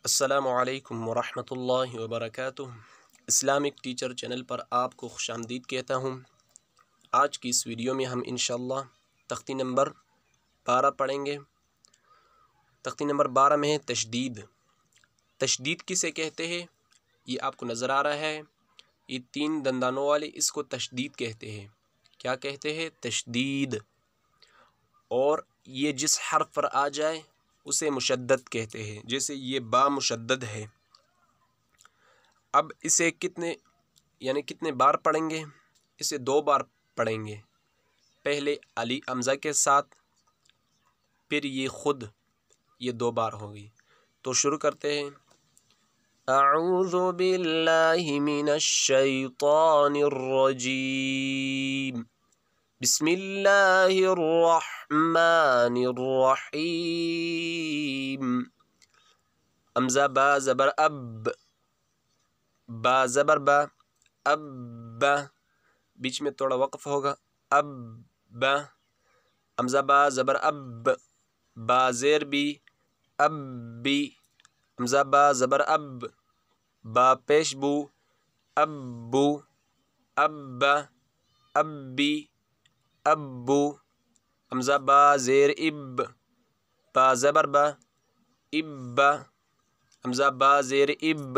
السلام علیکم ورحمۃ اللہ وبرکاتہ۔ اسلامک ٹیچر چینل پر آپ کو خوش آمدید کہتا ہوں۔ آج کی اس ویڈیو میں ہم انشاءاللہ تختی نمبر 12 پڑھیں گے۔ تختی نمبر 12 میں ہے تشدید۔ تشدید کسے کہتے ہیں؟ یہ آپ کو نظر آ رہا ہے، یہ 3 دندانوں والے، اس کو تشدید کہتے ہیں۔ کیا کہتے ہیں؟ تشدید۔ اور یہ جس حرف پر آ جائے اسے مشدد کہتے ہیں، جیسے یہ با مشدد ہے۔ اب اسے کتنے بار پڑھیں گے؟ اسے 2 بار پڑھیں گے، پہلے علی حمزہ کے ساتھ، پھر یہ خود، یہ 2 بار ہوگی۔ تو شروع کرتے ہیں۔ اعوذ باللہ من الشیطان الرجیم، بسم اللہ الرحمن الرحیم۔ حمزہ با زبر اب، با زبر با، اب، بیچ میں تھوڑا وقف ہوگا، اب، حمزہ با زبر اب، با زیر بی، اب بی، حمزہ با زبر اب، با پیش بو، ابو، اب، ابی، ابو، حمزہ با زیر اب، با زبر با، اب، حمزہ با زیر اب،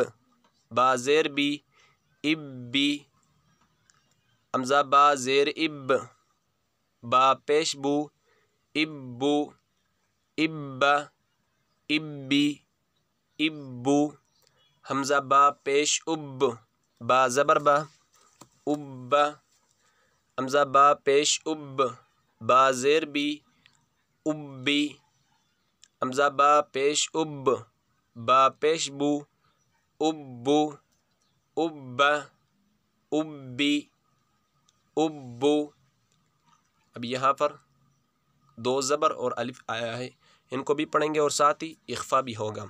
با زیر بی، ابی، حمزہ با زیر اب، با پیش بو، ابو، اب، ابی، ابو، حمزہ با پیش اب، با زبر با، اب، حمزہ با پیش اب، با زیر بی، ابی، حمزہ با پیش اب، با پیش بو، ابو، اب، ابی، ابو۔ اب یہاں پر 2 زبر اور الف آیا ہے، ان کو بھی پڑھیں گے اور ساتھ ہی اخفا بھی ہوگا۔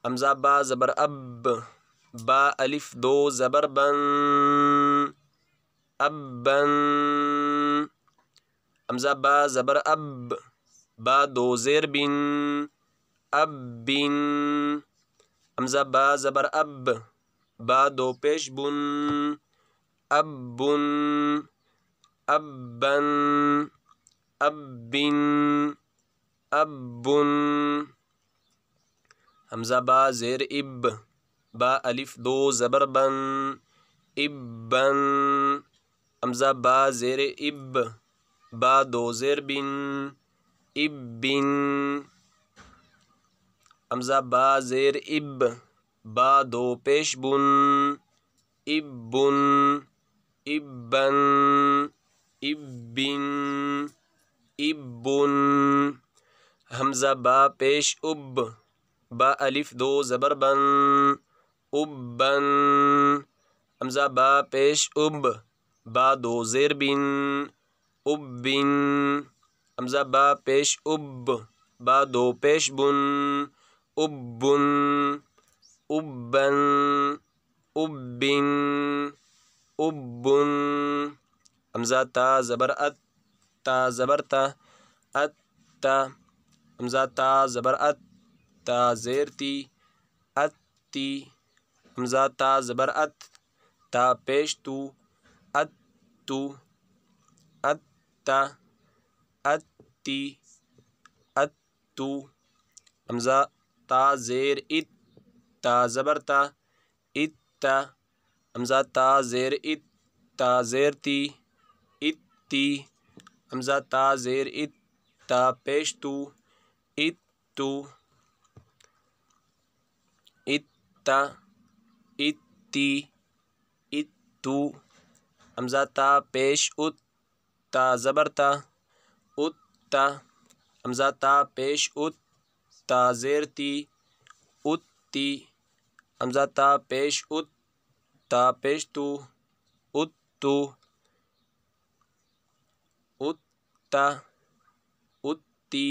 حمزہ با زبر اب، با الف 2 زبر بن، ابن، حمزہ با زبر اب، با 2 زیر بن، ابن، حمزہ با زبر اب، با 2 پیش بن، ابن، ابن، ابن، ابن، حمزہ با زیر اب، با الف 2 زبر بن، ابن، حمزہ با زیر اب، با 2 زیر بن، ابن، حمزہ با زیر اب، با 2 پیش بن، ابن، ابن، ابن، ابن، حمزہ با پیش اب، با الف 2 زبر بن، ابن، حمزہ با پیش اب، با 2 زیر بن، ابن، حمزہ با پیش اب، با 2 پیش بن، ابن، ابن، ابن، ابن، حمزہ تا زبر ات، تا زبر تا، اتا، حمزہ تا زبر ات، تا زیر تی، اتی، حمزہ تا زبر ات، تا پیش تو، اتو، اتا، اتی، اتو، حمزہ تا زیر ات، تا زبر تا، اتا، حمزہ تا زیر ات، تا زیر تی، اتی، حمزہ تا زیر ات، تا پیش تو، اتو، اتا، اتی، اتو، حمزہ تا پیش ات، تا زبر تا، اتا، حمزہ تا پیش ات، تا زیر تی، اتی، حمزہ تا پیش ات، تا پیش تو، اتو، اتا، اتی،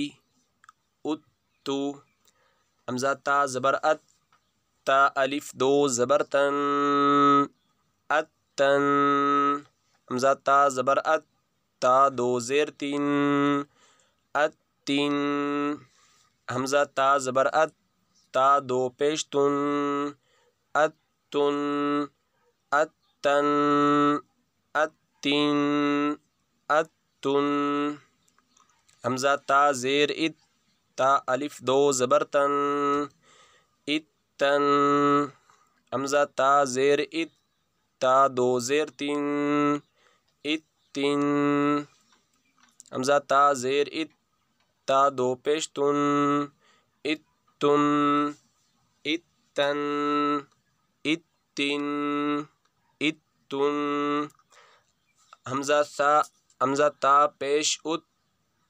اتو، حمزہ تا زبر ات، تا الف 2 زبر تن، اتن، حمزہ تا زبر ات، تا 2 زیر 3، اتن، حمزہ تا زبر ات، تا دو پیش تن اتن اتن اتن اتن حمزہ تا زیر ات تا الف دو زبر تن اتن حمزہ تا زیر ات تا دو زیر تین اتن حمزہ تا زیر ات تا دو پیش تن اتن اتن اتن اتن حمزہ تا پیش ات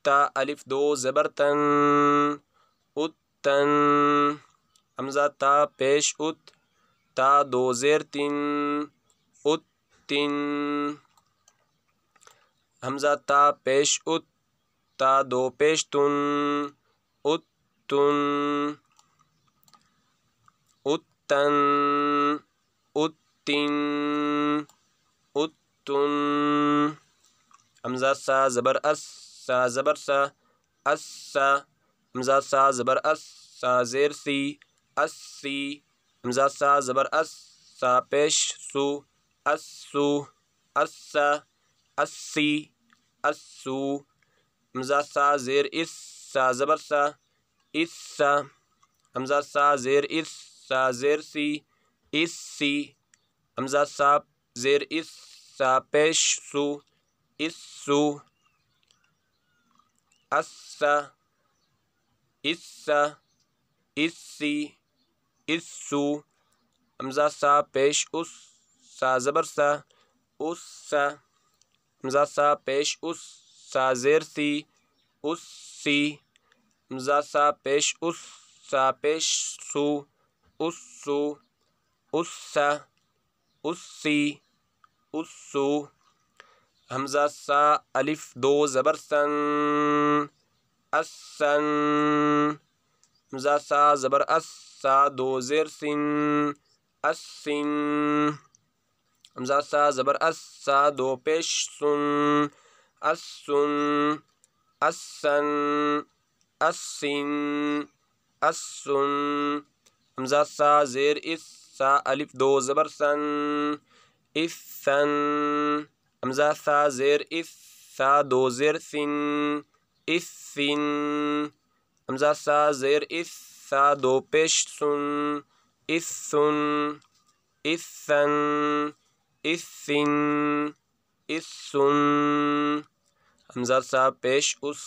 تا الف دو زبر تن اتن حمزہ تا پیش ات تا دو زیر تین اتن حمزہ تا پیش ات تا دو پیش تن اتن اتن اتن اتن حمزہ سا زبر اس سا زبر سا اس سا حمزہ سا زبر اس سا زیر سی اس سی حمزہ سا زبر اس سا پیش سو اس سو اس سا اس سی اس سو حمزہ سا زیر اس سا زبر سا اس سا حمزہ سا زیر اس سا زیر سی اس سی حمزہ سا زیر اس سا پیش سو اس سو اس سا اس سا اس سی اس سو حمزہ سا پیش اس سا زبر سا اس سا حمزہ سا پیش اس سا زیر سی اس سی حمزہ سا پیش اس سا پیش سو اس سو اس سا اس سی اس سو حمزہ سا الف دو زبر سن اسن حمزہ سا زبر اس سا دو زیر سن اسن حمزہ سا زبر اس سا دو پیش سن اسن اسن اسن اسن حمزہ سا زیر اس سا الف دو زبر سن اثن حمزہ سا زیر اس سا دو زیر سن اثن حمزہ سا زیر اس سا دو پیش سن اثن اثن اثن اثن حمزہ سا پیش اس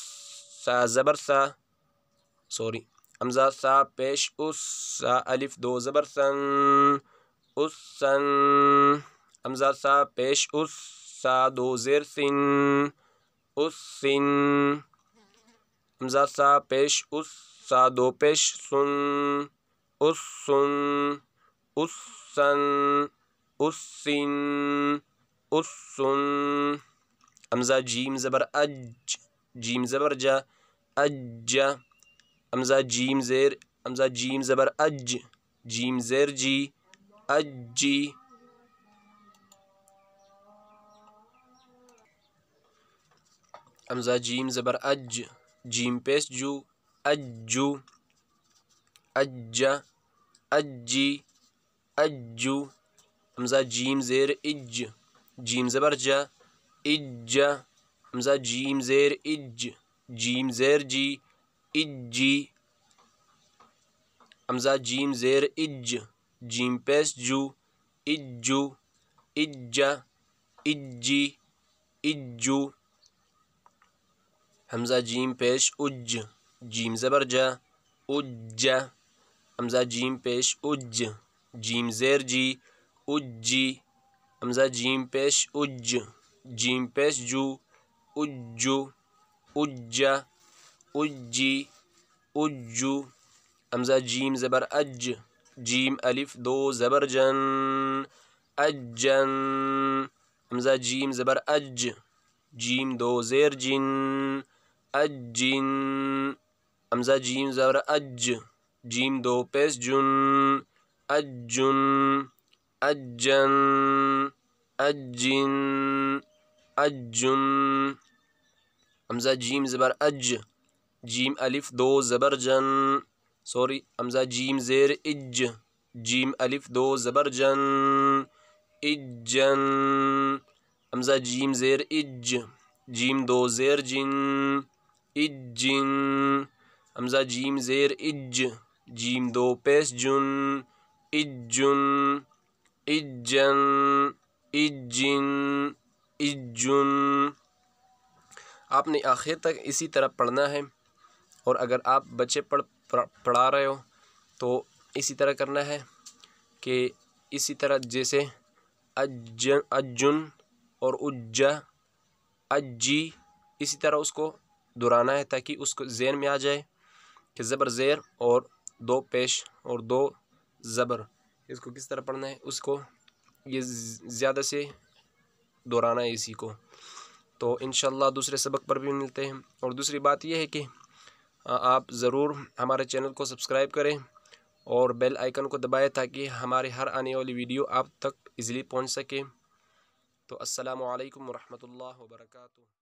سا زبر سا حمزہ سا پیش اس سا الف دو زبر سن اسن حمزہ سا پیش اس سا دو زیر سن اسن حمزہ سا پیش اس سا دو پیش سن اسن اسن اسن اسن حمزہ جیم زبر اج جیم زبر جا اج حمزہ جیم زبر اج جیم زیر جی اجی حمزہ جیم زبر اج جیم پیش جو اجو اجا اجی اجو حمزہ جیم زیر اج جیم زبر جا اجا حمزہ جیم زیر اج جیم زیر جی اجی حمزہ جیم زیر اج جیم پیش جو اجو اجا اجی اجو حمزہ جیم پیش اج جیم زبر جا اجا حمزہ جیم پیش اج جیم زیر جی اجی حمزہ جیم پیش اج جیم پیش جو اجو اجا اجی اجو حمزہ جیم زبر اج جیم الف دو زبر جن اجن حمزہ جیم زبر اج جیم دو زیر جن اجن حمزہ جیم زبر اج جیم دو پیش جن اجن اجن اجن اجن حمزہ جیم زبر اج جیم الف دو زبر جن سوری حمزہ جیم زیر اج، جیم الف دو زبر جن، اجن، حمزہ جیم زیر اج، جیم دو زیر جن، اجن، حمزہ جیم زیر اج، جیم دو پیش جن، اجن، اجن، اجن، اجن۔ آپ نے آخر تک اسی طرح پڑھنا ہے، اور اگر آپ بچے پڑھا رہے ہو تو اسی طرح کرنا ہے کہ اسی طرح جیسے اجن، اجن اور اجا، اجی، اسی طرح اس کو دہرانا ہے تاکہ اس کو ذہن میں آ جائے کہ زبر زیر اور دو پیش اور دو زبر، اس کو کس طرح پڑھنا ہے، اس کو یہ زیادہ سے دہرانا ہے اسی کو۔ تو انشاءاللہ دوسرے سبق پر بھی ملتے ہیں۔ اور دوسری بات یہ ہے کہ آپ ضرور ہمارے چینل کو سبسکرائب کریں اور بیل آئیکن کو دبائیں تاکہ ہمارے ہر آنے والی ویڈیو آپ تک ایزیلی پہنچ سکے۔ تو السلام علیکم ورحمۃ اللہ وبرکاتہ۔